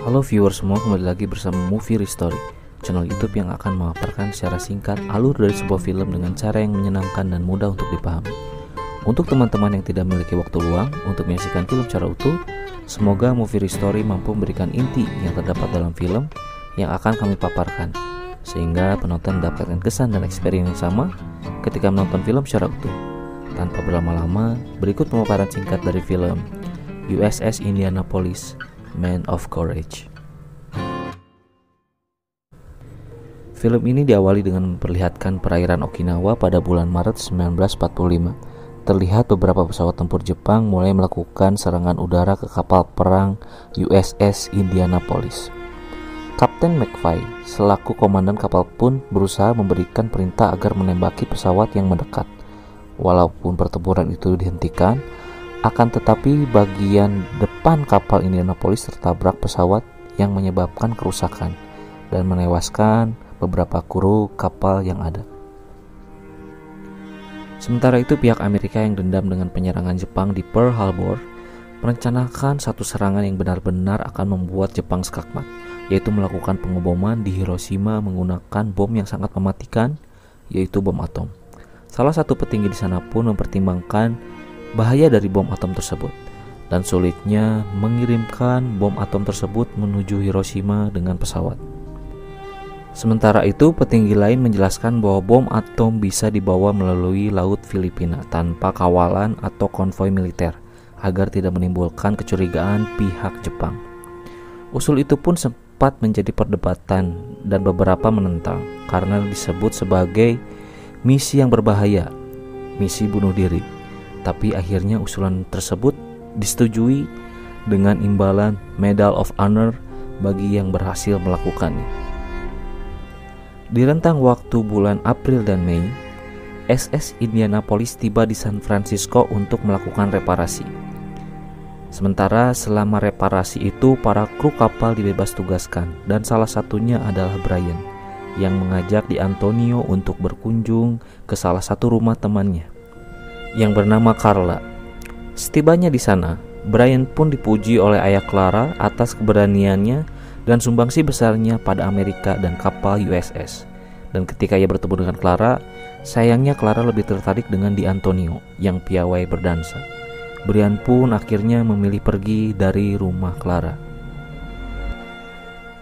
Halo viewers semua, kembali lagi bersama Movie Restory, channel YouTube yang akan memaparkan secara singkat alur dari sebuah film dengan cara yang menyenangkan dan mudah untuk dipahami. Untuk teman-teman yang tidak memiliki waktu luang untuk menyaksikan film secara utuh, semoga Movie Restory mampu memberikan inti yang terdapat dalam film yang akan kami paparkan, sehingga penonton mendapatkan kesan dan experience yang sama ketika menonton film secara utuh. Tanpa berlama-lama, berikut pemaparan singkat dari film USS Indianapolis, Man of Courage. Film ini diawali dengan memperlihatkan perairan Okinawa pada bulan Maret 1945. Terlihat beberapa pesawat tempur Jepang mulai melakukan serangan udara ke kapal perang USS Indianapolis. Kapten McFly selaku komandan kapal pun berusaha memberikan perintah agar menembaki pesawat yang mendekat. Walaupun pertempuran itu dihentikan, akan tetapi bagian depan kapal Indianapolis tertabrak pesawat yang menyebabkan kerusakan dan menewaskan beberapa kru kapal yang ada. Sementara itu, pihak Amerika yang dendam dengan penyerangan Jepang di Pearl Harbor merencanakan satu serangan yang benar-benar akan membuat Jepang skakmat, yaitu melakukan pengeboman di Hiroshima menggunakan bom yang sangat mematikan, yaitu bom atom. Salah satu petinggi di sana pun mempertimbangkan bahaya dari bom atom tersebut dan sulitnya mengirimkan bom atom tersebut menuju Hiroshima dengan pesawat. Sementara itu, petinggi lain menjelaskan bahwa bom atom bisa dibawa melalui Laut Filipina tanpa kawalan atau konvoi militer agar tidak menimbulkan kecurigaan pihak Jepang. Usul itu pun sempat menjadi perdebatan dan beberapa menentang karena disebut sebagai misi yang berbahaya, misi bunuh diri. Tapi akhirnya usulan tersebut disetujui dengan imbalan Medal of Honor bagi yang berhasil melakukannya. Di rentang waktu bulan April dan Mei, SS Indianapolis tiba di San Francisco untuk melakukan reparasi. Sementara selama reparasi itu, para kru kapal dibebas tugaskan dan salah satunya adalah Brian yang mengajak Di Antonio untuk berkunjung ke salah satu rumah temannya yang bernama Carla. Setibanya di sana, Brian pun dipuji oleh ayah Clara atas keberaniannya dan sumbangsi besarnya pada Amerika dan kapal USS. Dan ketika ia bertemu dengan Clara, sayangnya Clara lebih tertarik dengan Di Antonio yang piawai berdansa. Brian pun akhirnya memilih pergi dari rumah Clara.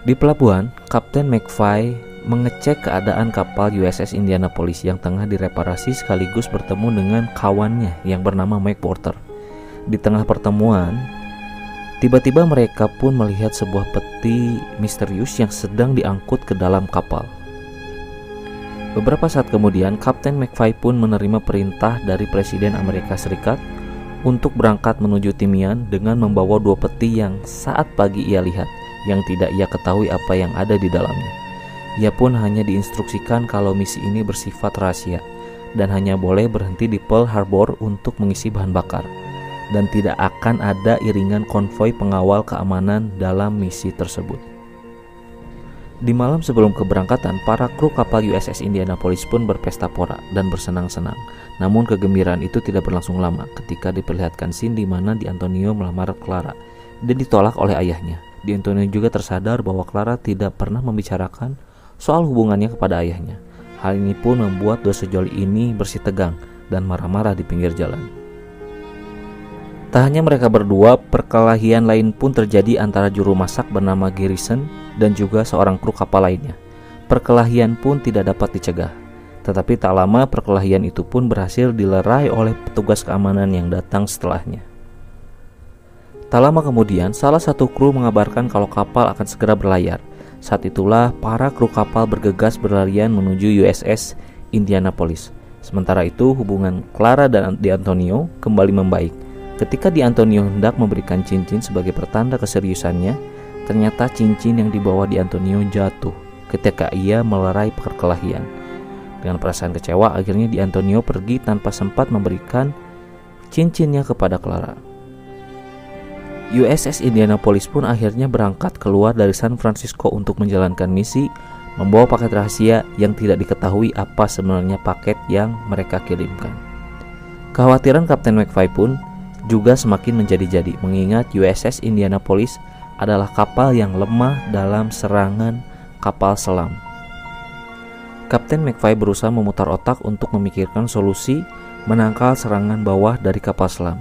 Di pelabuhan, Kapten McFly mengecek keadaan kapal USS Indianapolis yang tengah direparasi sekaligus bertemu dengan kawannya yang bernama Mike Porter. Di tengah pertemuan, tiba-tiba mereka pun melihat sebuah peti misterius yang sedang diangkut ke dalam kapal. Beberapa saat kemudian, Kapten McFly pun menerima perintah dari Presiden Amerika Serikat untuk berangkat menuju Timian dengan membawa dua peti yang saat pagi ia lihat, yang tidak ia ketahui apa yang ada di dalamnya. Ia pun hanya diinstruksikan kalau misi ini bersifat rahasia dan hanya boleh berhenti di Pearl Harbor untuk mengisi bahan bakar, dan tidak akan ada iringan konvoi pengawal keamanan dalam misi tersebut. Di malam sebelum keberangkatan, para kru kapal USS Indianapolis pun berpesta pora dan bersenang-senang. Namun kegembiraan itu tidak berlangsung lama ketika diperlihatkan scene di mana Di Antonio melamar Clara dan ditolak oleh ayahnya. Di Antonio juga tersadar bahwa Clara tidak pernah membicarakan soal hubungannya kepada ayahnya. Hal ini pun membuat dua sejoli ini bersih tegang dan marah-marah di pinggir jalan. Tak hanya mereka berdua, perkelahian lain pun terjadi antara juru masak bernama Garrison dan juga seorang kru kapal lainnya. Perkelahian pun tidak dapat dicegah, tetapi tak lama perkelahian itu pun berhasil dilerai oleh petugas keamanan yang datang setelahnya. Tak lama kemudian, salah satu kru mengabarkan kalau kapal akan segera berlayar. Saat itulah para kru kapal bergegas berlarian menuju USS Indianapolis. Sementara itu, hubungan Clara dan Di Antonio kembali membaik. Ketika Di Antonio hendak memberikan cincin sebagai pertanda keseriusannya, ternyata cincin yang dibawa Di Antonio jatuh ketika ia melerai perkelahian. Dengan perasaan kecewa, akhirnya Di Antonio pergi tanpa sempat memberikan cincinnya kepada Clara. USS Indianapolis pun akhirnya berangkat keluar dari San Francisco untuk menjalankan misi, membawa paket rahasia yang tidak diketahui apa sebenarnya paket yang mereka kirimkan. Kekhawatiran Kapten McFly pun juga semakin menjadi-jadi, mengingat USS Indianapolis adalah kapal yang lemah dalam serangan kapal selam. Kapten McFly berusaha memutar otak untuk memikirkan solusi menangkal serangan bawah dari kapal selam.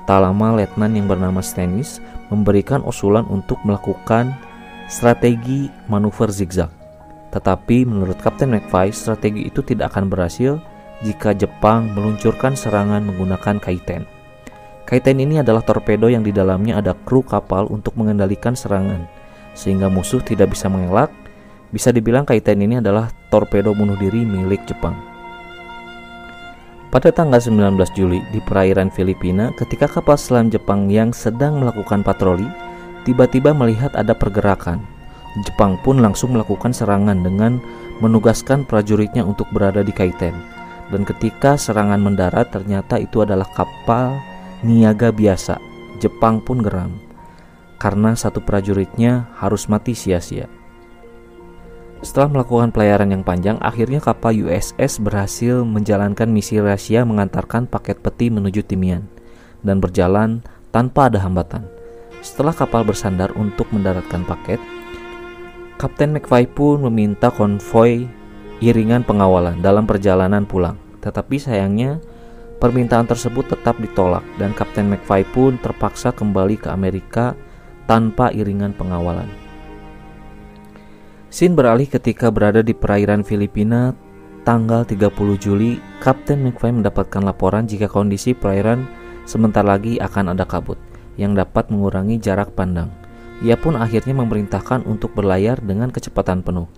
Tak lama letnan yang bernama Stennis memberikan usulan untuk melakukan strategi manuver zigzag. Tetapi menurut Kapten McFly, strategi itu tidak akan berhasil jika Jepang meluncurkan serangan menggunakan kaiten. Kaiten ini adalah torpedo yang di dalamnya ada kru kapal untuk mengendalikan serangan, sehingga musuh tidak bisa mengelak. Bisa dibilang kaiten ini adalah torpedo bunuh diri milik Jepang. Pada tanggal 19 Juli di perairan Filipina, ketika kapal selam Jepang yang sedang melakukan patroli tiba-tiba melihat ada pergerakan, Jepang pun langsung melakukan serangan dengan menugaskan prajuritnya untuk berada di kaiten. Dan ketika serangan mendarat, ternyata itu adalah kapal niaga biasa. Jepang pun geram karena satu prajuritnya harus mati sia-sia. Setelah melakukan pelayaran yang panjang, akhirnya kapal USS berhasil menjalankan misi rahasia mengantarkan paket peti menuju Timian dan berjalan tanpa ada hambatan. Setelah kapal bersandar untuk mendaratkan paket, Kapten McFly pun meminta konvoi iringan pengawalan dalam perjalanan pulang. Tetapi sayangnya permintaan tersebut tetap ditolak dan Kapten McFly pun terpaksa kembali ke Amerika tanpa iringan pengawalan. Scene beralih ketika berada di perairan Filipina tanggal 30 Juli. Kapten McFly mendapatkan laporan jika kondisi perairan sebentar lagi akan ada kabut yang dapat mengurangi jarak pandang. Ia pun akhirnya memerintahkan untuk berlayar dengan kecepatan penuh.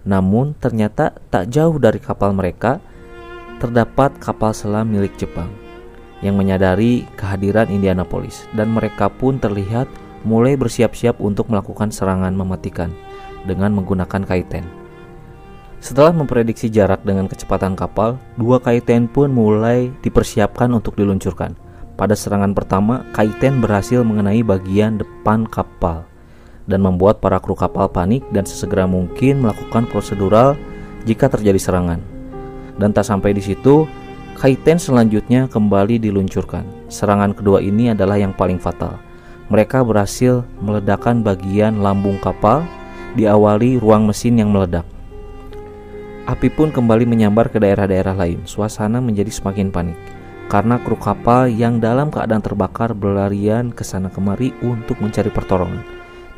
Namun ternyata tak jauh dari kapal mereka terdapat kapal selam milik Jepang yang menyadari kehadiran Indianapolis, dan mereka pun terlihat mulai bersiap-siap untuk melakukan serangan mematikan dengan menggunakan kaiten. Setelah memprediksi jarak dengan kecepatan kapal, dua kaiten pun mulai dipersiapkan untuk diluncurkan. Pada serangan pertama, kaiten berhasil mengenai bagian depan kapal dan membuat para kru kapal panik dan sesegera mungkin melakukan prosedural jika terjadi serangan. Dan tak sampai di situ, kaiten selanjutnya kembali diluncurkan. Serangan kedua ini adalah yang paling fatal. Mereka berhasil meledakkan bagian lambung kapal, diawali ruang mesin yang meledak. Api pun kembali menyambar ke daerah-daerah lain. Suasana menjadi semakin panik karena kru kapal yang dalam keadaan terbakar berlarian ke sana kemari untuk mencari pertolongan.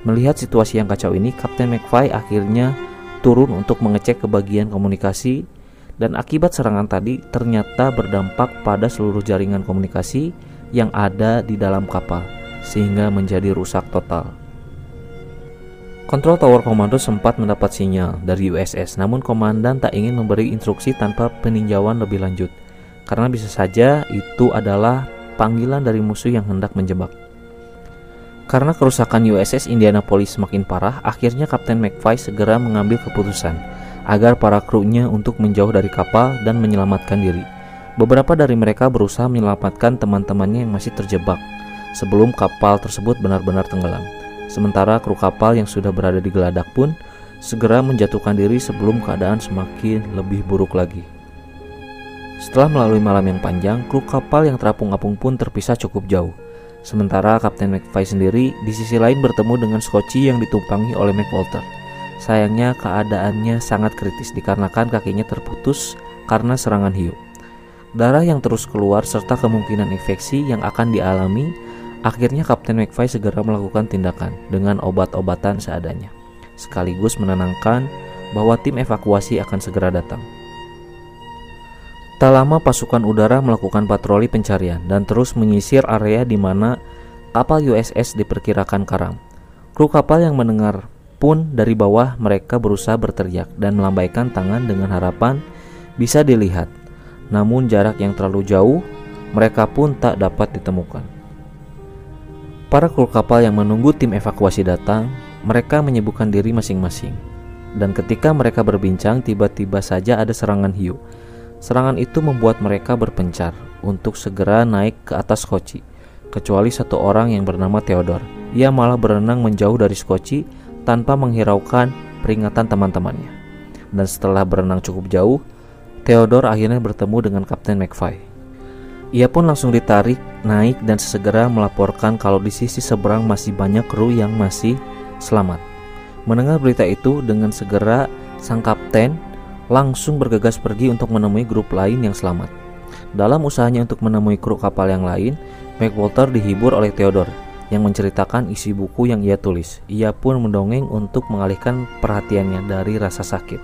Melihat situasi yang kacau ini, Kapten McFly akhirnya turun untuk mengecek ke bagian komunikasi, dan akibat serangan tadi ternyata berdampak pada seluruh jaringan komunikasi yang ada di dalam kapal, sehingga menjadi rusak total. Kontrol Tower Komando sempat mendapat sinyal dari USS, namun komandan tak ingin memberi instruksi tanpa peninjauan lebih lanjut, karena bisa saja itu adalah panggilan dari musuh yang hendak menjebak. Karena kerusakan USS Indianapolis semakin parah, akhirnya Kapten McFly segera mengambil keputusan agar para krunya untuk menjauh dari kapal dan menyelamatkan diri. Beberapa dari mereka berusaha menyelamatkan teman-temannya yang masih terjebak sebelum kapal tersebut benar-benar tenggelam. Sementara kru kapal yang sudah berada di geladak pun segera menjatuhkan diri sebelum keadaan semakin lebih buruk lagi. Setelah melalui malam yang panjang, kru kapal yang terapung-apung pun terpisah cukup jauh. Sementara Kapten McFly sendiri di sisi lain bertemu dengan Scotchy yang ditumpangi oleh McWalter. Sayangnya keadaannya sangat kritis dikarenakan kakinya terputus karena serangan hiu. Darah yang terus keluar serta kemungkinan infeksi yang akan dialami. Akhirnya Kapten McFly segera melakukan tindakan dengan obat-obatan seadanya, sekaligus menenangkan bahwa tim evakuasi akan segera datang. Tak lama pasukan udara melakukan patroli pencarian dan terus menyisir area di mana kapal USS diperkirakan karam. Kru kapal yang mendengar pun dari bawah mereka berusaha berteriak dan melambaikan tangan dengan harapan bisa dilihat. Namun jarak yang terlalu jauh, mereka pun tak dapat ditemukan. Para kru kapal yang menunggu tim evakuasi datang, mereka menyibukkan diri masing-masing. Dan ketika mereka berbincang, tiba-tiba saja ada serangan hiu. Serangan itu membuat mereka berpencar untuk segera naik ke atas Scotchy, kecuali satu orang yang bernama Theodore. Ia malah berenang menjauh dari Scotchy tanpa menghiraukan peringatan teman-temannya. Dan setelah berenang cukup jauh, Theodore akhirnya bertemu dengan Kapten McFly. Ia pun langsung ditarik naik dan segera melaporkan kalau di sisi seberang masih banyak kru yang masih selamat. Mendengar berita itu, dengan segera sang kapten langsung bergegas pergi untuk menemui grup lain yang selamat. Dalam usahanya untuk menemui kru kapal yang lain, McWalter dihibur oleh Theodore yang menceritakan isi buku yang ia tulis. Ia pun mendongeng untuk mengalihkan perhatiannya dari rasa sakit.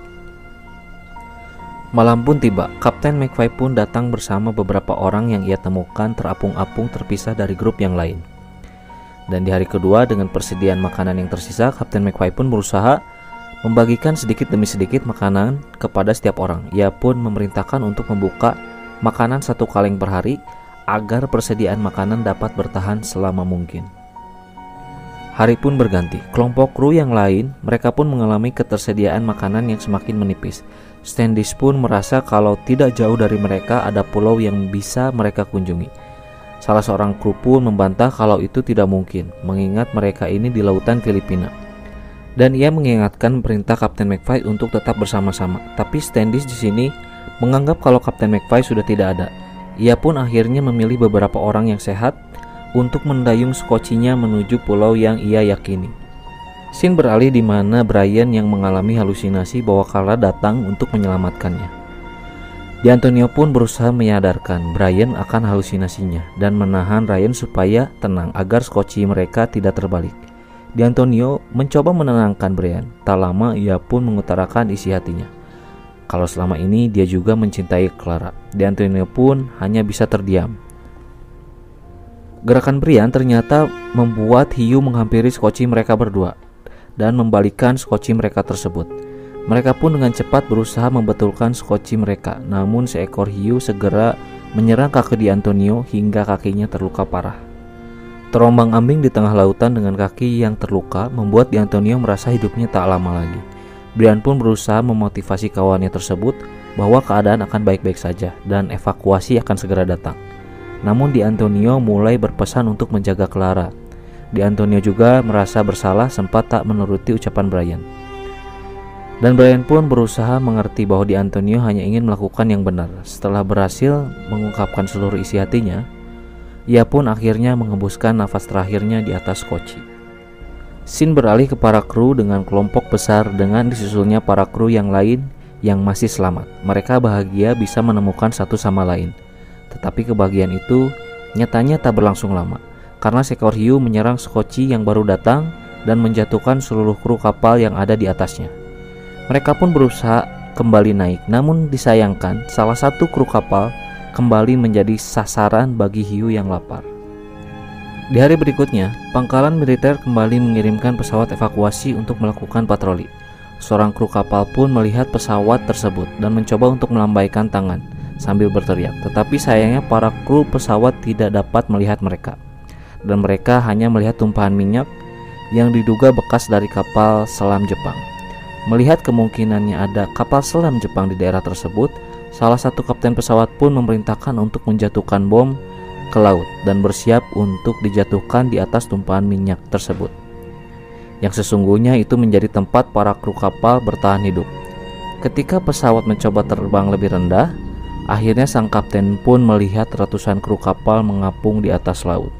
Malam pun tiba. Kapten McFly pun datang bersama beberapa orang yang ia temukan terapung-apung terpisah dari grup yang lain. Dan di hari kedua, dengan persediaan makanan yang tersisa, Kapten McFly pun berusaha membagikan sedikit demi sedikit makanan kepada setiap orang. Ia pun memerintahkan untuk membuka makanan 1 kaleng per hari agar persediaan makanan dapat bertahan selama mungkin. Hari pun berganti. Kelompok kru yang lain, mereka pun mengalami ketersediaan makanan yang semakin menipis. Standish pun merasa kalau tidak jauh dari mereka ada pulau yang bisa mereka kunjungi. Salah seorang kru pun membantah kalau itu tidak mungkin, mengingat mereka ini di lautan Filipina. Dan ia mengingatkan perintah Kapten McFly untuk tetap bersama-sama. Tapi Standish di sini menganggap kalau Kapten McFly sudah tidak ada. Ia pun akhirnya memilih beberapa orang yang sehat untuk mendayung skocinya menuju pulau yang ia yakini. Scene beralih di mana Brian yang mengalami halusinasi bahwa Carla datang untuk menyelamatkannya. D'Antonio pun berusaha menyadarkan Brian akan halusinasinya dan menahan Ryan supaya tenang agar skoci mereka tidak terbalik. D'Antonio mencoba menenangkan Brian. Tak lama ia pun mengutarakan isi hatinya, kalau selama ini dia juga mencintai Clara. D'Antonio pun hanya bisa terdiam. Gerakan Brian ternyata membuat hiu menghampiri skoci mereka berdua dan membalikkan skoci mereka tersebut. Mereka pun dengan cepat berusaha membetulkan skoci mereka, namun seekor hiu segera menyerang kaki D'Antonio hingga kakinya terluka parah. Terombang-ambing di tengah lautan dengan kaki yang terluka membuat D'Antonio merasa hidupnya tak lama lagi. Brian pun berusaha memotivasi kawannya tersebut bahwa keadaan akan baik-baik saja dan evakuasi akan segera datang. Namun D'Antonio mulai berpesan untuk menjaga Clara. D'Antonio juga merasa bersalah sempat tak menuruti ucapan Brian. Dan Brian pun berusaha mengerti bahwa D'Antonio hanya ingin melakukan yang benar. Setelah berhasil mengungkapkan seluruh isi hatinya, ia pun akhirnya mengembuskan nafas terakhirnya di atas skoci. Scene beralih ke para kru dengan kelompok besar dengan disusulnya para kru yang lain yang masih selamat. Mereka bahagia bisa menemukan satu sama lain. Tetapi kebahagiaan itu nyatanya tak berlangsung lama, karena seekor hiu menyerang skoci yang baru datang dan menjatuhkan seluruh kru kapal yang ada di atasnya. Mereka pun berusaha kembali naik, namun disayangkan salah satu kru kapal kembali menjadi sasaran bagi hiu yang lapar. Di hari berikutnya, pangkalan militer kembali mengirimkan pesawat evakuasi untuk melakukan patroli. Seorang kru kapal pun melihat pesawat tersebut dan mencoba untuk melambaikan tangan sambil berteriak, tetapi sayangnya para kru pesawat tidak dapat melihat mereka, dan mereka hanya melihat tumpahan minyak yang diduga bekas dari kapal selam Jepang. Melihat kemungkinannya ada kapal selam Jepang di daerah tersebut, salah satu kapten pesawat pun memerintahkan untuk menjatuhkan bom ke laut dan bersiap untuk dijatuhkan di atas tumpahan minyak tersebut, yang sesungguhnya itu menjadi tempat para kru kapal bertahan hidup. Ketika pesawat mencoba terbang lebih rendah, akhirnya sang kapten pun melihat ratusan kru kapal mengapung di atas laut.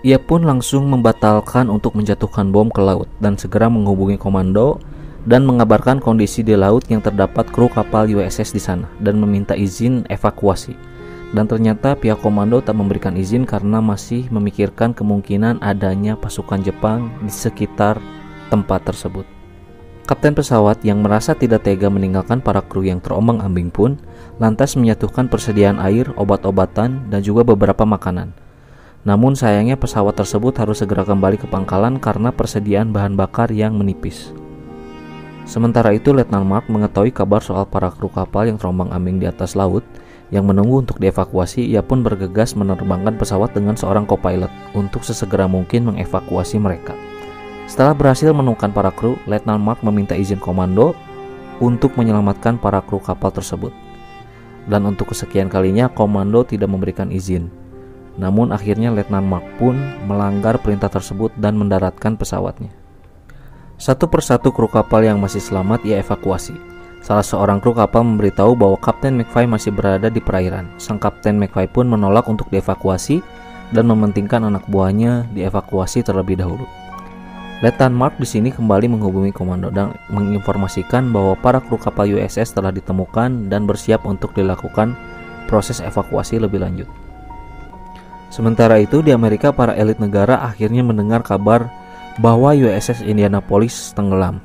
Ia pun langsung membatalkan untuk menjatuhkan bom ke laut dan segera menghubungi komando dan mengabarkan kondisi di laut yang terdapat kru kapal USS di sana dan meminta izin evakuasi. Dan ternyata pihak komando tak memberikan izin karena masih memikirkan kemungkinan adanya pasukan Jepang di sekitar tempat tersebut. Kapten pesawat yang merasa tidak tega meninggalkan para kru yang terombang-ambing pun lantas menyatukan persediaan air, obat-obatan, dan juga beberapa makanan. Namun sayangnya pesawat tersebut harus segera kembali ke pangkalan karena persediaan bahan bakar yang menipis. Sementara itu, Letnan Mark mengetahui kabar soal para kru kapal yang terombang-ambing di atas laut yang menunggu untuk dievakuasi. Ia pun bergegas menerbangkan pesawat dengan seorang co-pilot untuk sesegera mungkin mengevakuasi mereka. Setelah berhasil menemukan para kru, Letnan Mark meminta izin komando untuk menyelamatkan para kru kapal tersebut. Dan untuk kesekian kalinya komando tidak memberikan izin. Namun akhirnya Letnan Mark pun melanggar perintah tersebut dan mendaratkan pesawatnya. Satu persatu kru kapal yang masih selamat ia evakuasi. Salah seorang kru kapal memberitahu bahwa Kapten McFly masih berada di perairan. Sang Kapten McFly pun menolak untuk dievakuasi dan mementingkan anak buahnya dievakuasi terlebih dahulu. Letnan Mark di sini kembali menghubungi komando dan menginformasikan bahwa para kru kapal USS telah ditemukan dan bersiap untuk dilakukan proses evakuasi lebih lanjut. Sementara itu di Amerika, para elit negara akhirnya mendengar kabar bahwa USS Indianapolis tenggelam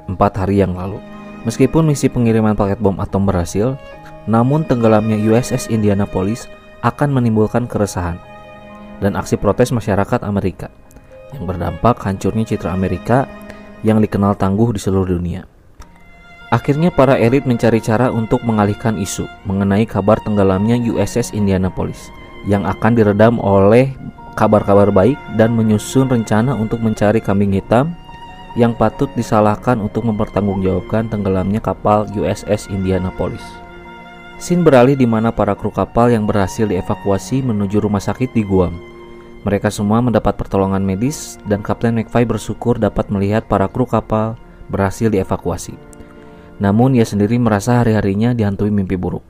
4 hari yang lalu. Meskipun misi pengiriman paket bom atom berhasil, namun tenggelamnya USS Indianapolis akan menimbulkan keresahan dan aksi protes masyarakat Amerika yang berdampak hancurnya citra Amerika yang dikenal tangguh di seluruh dunia. Akhirnya para elit mencari cara untuk mengalihkan isu mengenai kabar tenggelamnya USS Indianapolis yang akan diredam oleh kabar-kabar baik dan menyusun rencana untuk mencari kambing hitam yang patut disalahkan untuk mempertanggungjawabkan tenggelamnya kapal USS Indianapolis. Scene beralih di mana para kru kapal yang berhasil dievakuasi menuju rumah sakit di Guam. Mereka semua mendapat pertolongan medis dan Kapten McFly bersyukur dapat melihat para kru kapal berhasil dievakuasi. Namun ia sendiri merasa hari-harinya dihantui mimpi buruk.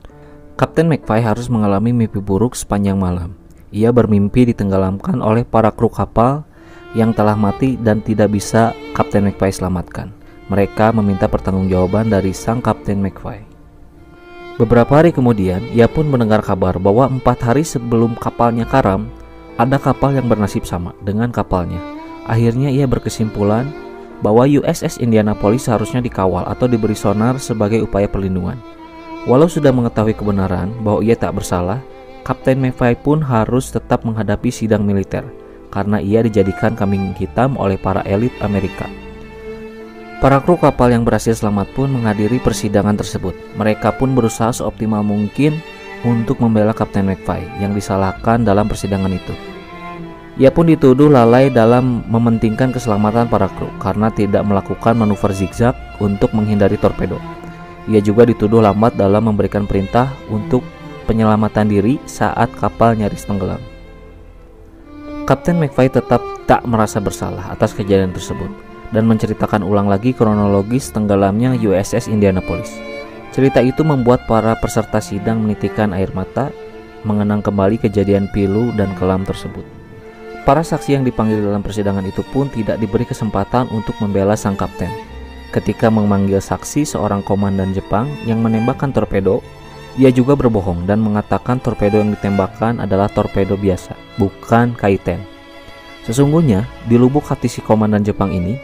Kapten McFly harus mengalami mimpi buruk sepanjang malam. Ia bermimpi ditenggelamkan oleh para kru kapal yang telah mati dan tidak bisa Kapten McFly selamatkan. Mereka meminta pertanggungjawaban dari sang Kapten McFly. Beberapa hari kemudian, ia pun mendengar kabar bahwa 4 hari sebelum kapalnya karam, ada kapal yang bernasib sama dengan kapalnya. Akhirnya ia berkesimpulan bahwa USS Indianapolis seharusnya dikawal atau diberi sonar sebagai upaya perlindungan. Walau sudah mengetahui kebenaran bahwa ia tak bersalah, Kapten McFly pun harus tetap menghadapi sidang militer karena ia dijadikan kambing hitam oleh para elit Amerika. Para kru kapal yang berhasil selamat pun menghadiri persidangan tersebut. Mereka pun berusaha seoptimal mungkin untuk membela Kapten McFly yang disalahkan dalam persidangan itu. Ia pun dituduh lalai dalam mementingkan keselamatan para kru karena tidak melakukan manuver zigzag untuk menghindari torpedo. Ia juga dituduh lambat dalam memberikan perintah untuk penyelamatan diri saat kapal nyaris tenggelam. Kapten McFly tetap tak merasa bersalah atas kejadian tersebut dan menceritakan ulang lagi kronologis tenggelamnya USS Indianapolis. Cerita itu membuat para peserta sidang menitikkan air mata, mengenang kembali kejadian pilu dan kelam tersebut. Para saksi yang dipanggil dalam persidangan itu pun tidak diberi kesempatan untuk membela sang kapten. Ketika memanggil saksi seorang komandan Jepang yang menembakkan torpedo, ia juga berbohong dan mengatakan torpedo yang ditembakkan adalah torpedo biasa, bukan kaiten. Sesungguhnya, di lubuk hati si komandan Jepang ini,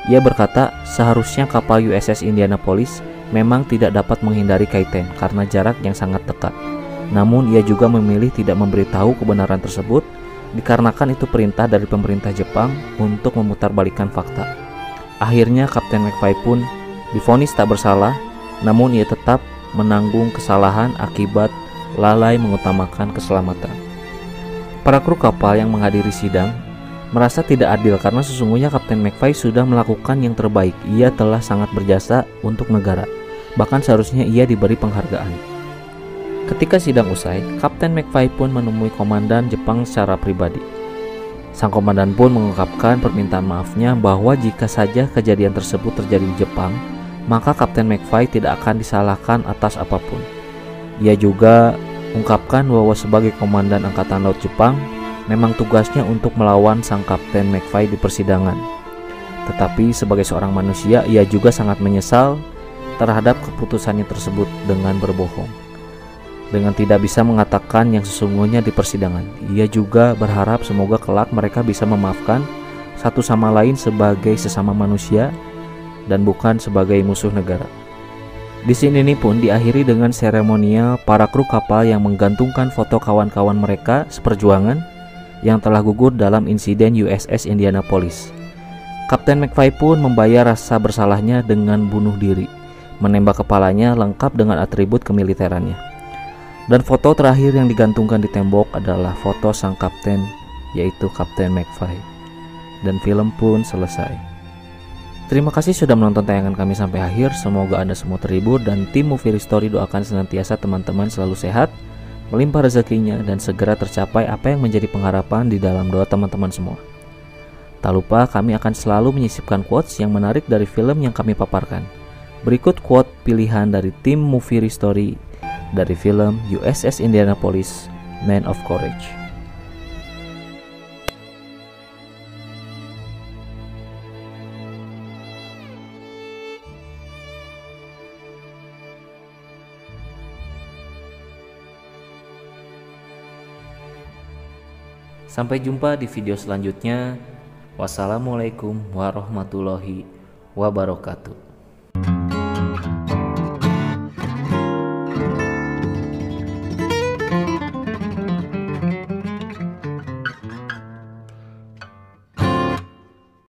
ia berkata seharusnya kapal USS Indianapolis memang tidak dapat menghindari kaiten karena jarak yang sangat dekat. Namun ia juga memilih tidak memberitahu kebenaran tersebut dikarenakan itu perintah dari pemerintah Jepang untuk memutarbalikkan fakta. Akhirnya Kapten McFly pun divonis tak bersalah, namun ia tetap menanggung kesalahan akibat lalai mengutamakan keselamatan. Para kru kapal yang menghadiri sidang merasa tidak adil karena sesungguhnya Kapten McFly sudah melakukan yang terbaik. Ia telah sangat berjasa untuk negara, bahkan seharusnya ia diberi penghargaan. Ketika sidang usai, Kapten McFly pun menemui komandan Jepang secara pribadi. Sang komandan pun mengungkapkan permintaan maafnya bahwa jika saja kejadian tersebut terjadi di Jepang, maka Kapten McFly tidak akan disalahkan atas apapun. Ia juga ungkapkan bahwa sebagai komandan Angkatan Laut Jepang, memang tugasnya untuk melawan sang Kapten McFly di persidangan. Tetapi sebagai seorang manusia, ia juga sangat menyesal terhadap keputusannya tersebut dengan berbohong. Dengan tidak bisa mengatakan yang sesungguhnya di persidangan, ia juga berharap semoga kelak mereka bisa memaafkan satu sama lain sebagai sesama manusia dan bukan sebagai musuh negara. Di sini ini pun diakhiri dengan seremonial para kru kapal yang menggantungkan foto kawan-kawan mereka seperjuangan yang telah gugur dalam insiden USS Indianapolis. Kapten McFly pun membayar rasa bersalahnya dengan bunuh diri, menembak kepalanya lengkap dengan atribut kemiliterannya. Dan foto terakhir yang digantungkan di tembok adalah foto sang kapten, yaitu Kapten McFly. Dan film pun selesai. Terima kasih sudah menonton tayangan kami sampai akhir. Semoga Anda semua terhibur dan tim Movie Story doakan senantiasa teman-teman selalu sehat, melimpah rezekinya, dan segera tercapai apa yang menjadi pengharapan di dalam doa teman-teman semua. Tak lupa kami akan selalu menyisipkan quotes yang menarik dari film yang kami paparkan. Berikut quote pilihan dari tim Movie History dari film USS Indianapolis, Man of Courage. Sampai jumpa di video selanjutnya. Wassalamualaikum warahmatullahi wabarakatuh.